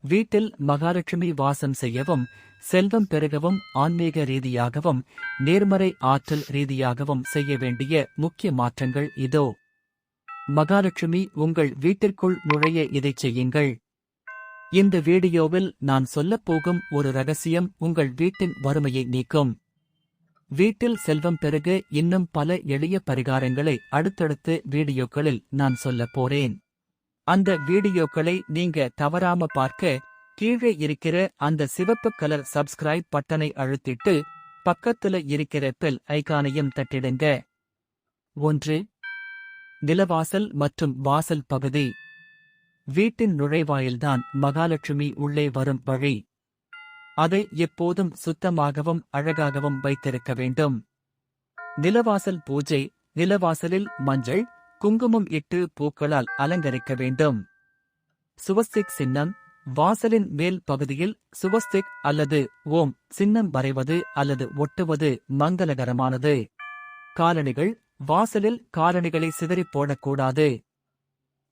வீட்டில் மகாலட்சுமி வாசம் செய்யவும், செல்வம் பெருகவும் ஆன்மீக ரீதியாகவும் நேர்மறை ஆற்றல் ரீதியாகவும் செய்ய வேண்டிய முக்கிய மாற்றங்கள் இதோ. மகாலட்சுமி உங்கள் வீட்டிற்குள் நுழைய இதைச் செய்யுங்கள். இந்த வீடியோவில் நான் சொல்லப்போகும் ஒரு ரகசியம் உங்கள் வீட்டின் வறுமையை நீக்கும். வீட்டில் செல்வம் பெருக இன்னும் பல எளிய பரிகாரங்களை அடுத்தடுத்த வீடியோக்களில் நான் சொல்லப் போறேன். அந்த வீடியோக்களை நீங்க தவறாம பார்க்க கீழே இருக்கிற அந்த சிவப்பு கலர் சப்ஸ்கிரைப் பட்டனை அழுத்திட்டு பக்கத்துல இருக்கிற பெல் ஐகானையும் தட்டிடுங்க. 1. நிலவாசல் மற்றும் வாசல் பகுதி. வீட்டின் நுழைவாயில்தான் மகாலட்சுமி உள்ளே வரும் வழி. அதை எப்போதும் சுத்தமாகவும் அழகாகவும் வைத்திருக்க வேண்டும். நிலவாசல் பூஜை. நிலவாசலில் மஞ்சள், குங்குமம் இட்டு பூக்களால் அலங்கரிக்க வேண்டும். சுவஸ்திக் சின்னம். வாசலின் மேல் பகுதியில் சுவஸ்திக் அல்லது ஓம் சின்னம் வரைவது அல்லது ஒட்டுவது மங்களகரமானது. காலணிகள். வாசலில் காலணிகளை சிதறிப் போடக்கூடாது.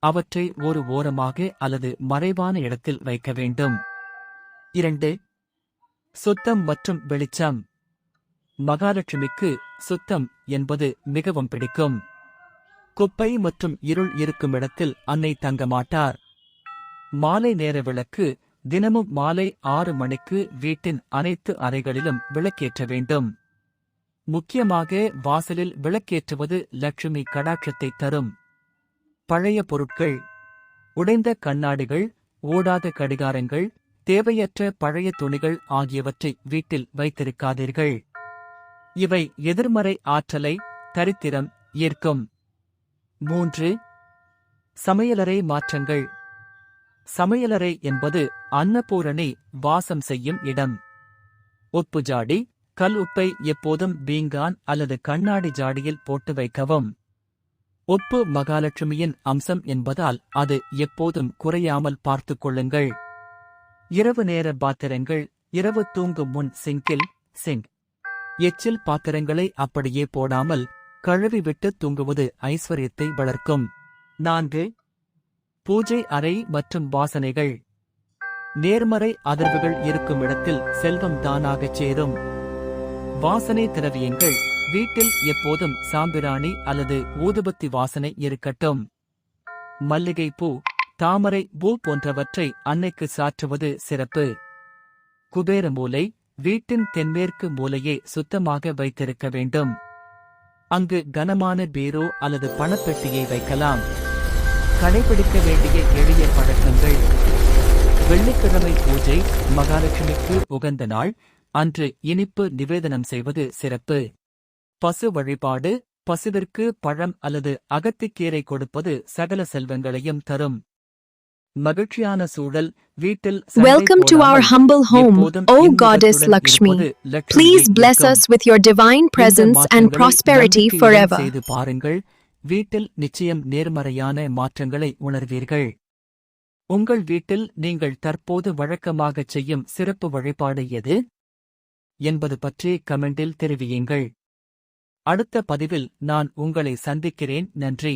அவற்றை ஒரு ஓரமாக அல்லது மறைவான இடத்தில் வைக்க வேண்டும். 2. சுத்தம் மற்றும் வெளிச்சம். மகாலட்சுமிக்கு சுத்தம் என்பது மிகவும் பிடிக்கும். குப்பை மற்றும் இருள் இருக்கும் இடத்தில் அன்னை தங்க மாட்டார். மாலை நேர விளக்கு. தினமும் மாலை 6 மணிக்கு வீட்டின் அனைத்து அறைகளிலும் விளக்கேற்ற வேண்டும். முக்கியமாக வாசலில் விளக்கேற்றுவது லட்சுமி கடாட்சத்தை தரும். பழைய பொருட்கள். உடைந்த கண்ணாடிகள், ஓடாத கடிகாரங்கள், தேவையற்ற பழைய துணிகள் ஆகியவற்றை வீட்டில் வைத்திருக்காதீர்கள். இவை எதிர்மறை ஆற்றலை, தரித்திரம் ஈர்க்கும். 3. சமையலறை மாற்றங்கள். சமையலறை என்பது அன்னபூரணி வாசம் செய்யும் இடம். உப்பு ஜாடி. கல் உப்பை எப்போதும் பீங்கான் அல்லது கண்ணாடி ஜாடியில் போட்டு வைக்கவும். உப்பு மகாலட்சுமியின் அம்சம் என்பதால் அது எப்போதும் குறையாமல் பார்த்துக் கொள்ளுங்கள். இரவு நேர பாத்திரங்கள். இரவு தூங்கும் முன் சிங்க் எச்சில் பாத்திரங்களை அப்படியே போடாமல் கழுவி விட்டு தூங்குவது ஐஸ்வர்யத்தை வளர்க்கும். 4. பூஜை அறை மற்றும் வாசனைகள். நேர்மறை அதிர்வுகள் இருக்கும் இடத்தில் செல்வம் தானாகச் சேரும். வாசனை திரவியங்கள். வீட்டில் எப்போதும் சாம்பிராணி அல்லது ஊதுபத்தி வாசனை இருக்கட்டும். மல்லிகை பூ, தாமரை பூ போன்றவற்றை அன்னைக்கு சாற்றுவது சிறப்பு. குபேர மூலை. வீட்டின் தென்மேற்கு மூலையை சுத்தமாக வைத்திருக்க வேண்டும். அங்கு கனமான பீரோ அல்லது பணப்பெட்டியை வைக்கலாம். கடைபிடிக்க வேண்டிய எளிய பழக்கங்கள். வெள்ளிக்கிழமை பூஜை. மகாலட்சுமிக்கு உகந்த நாள். அன்று இனிப்பு நிவேதனம் செய்வது சிறப்பு. பசு வழிபாடு. பசுவிற்கு பழம் அல்லது அகத்திக்கீரை கொடுப்பது சகல செல்வங்களையும் தரும். மகிழ்ச்சியான சூழல். வீட்டில் Welcome to our humble home, O Goddess Lakshmi. Please bless us with your divine presence and prosperity forever. செய்து பாருங்கள். வீட்டில் நிச்சயம் நேர்மறையான மாற்றங்களை உணர்வீர்கள். உங்கள் வீட்டில் நீங்கள் தற்போது வழக்கமாகச் செய்யும் சிறப்பு வழிபாடு எது என்பது பற்றி கமெண்டில் தெரிவியுங்கள். அடுத்த பதிவில் நான் உங்களை சந்திக்கிறேன். நன்றி.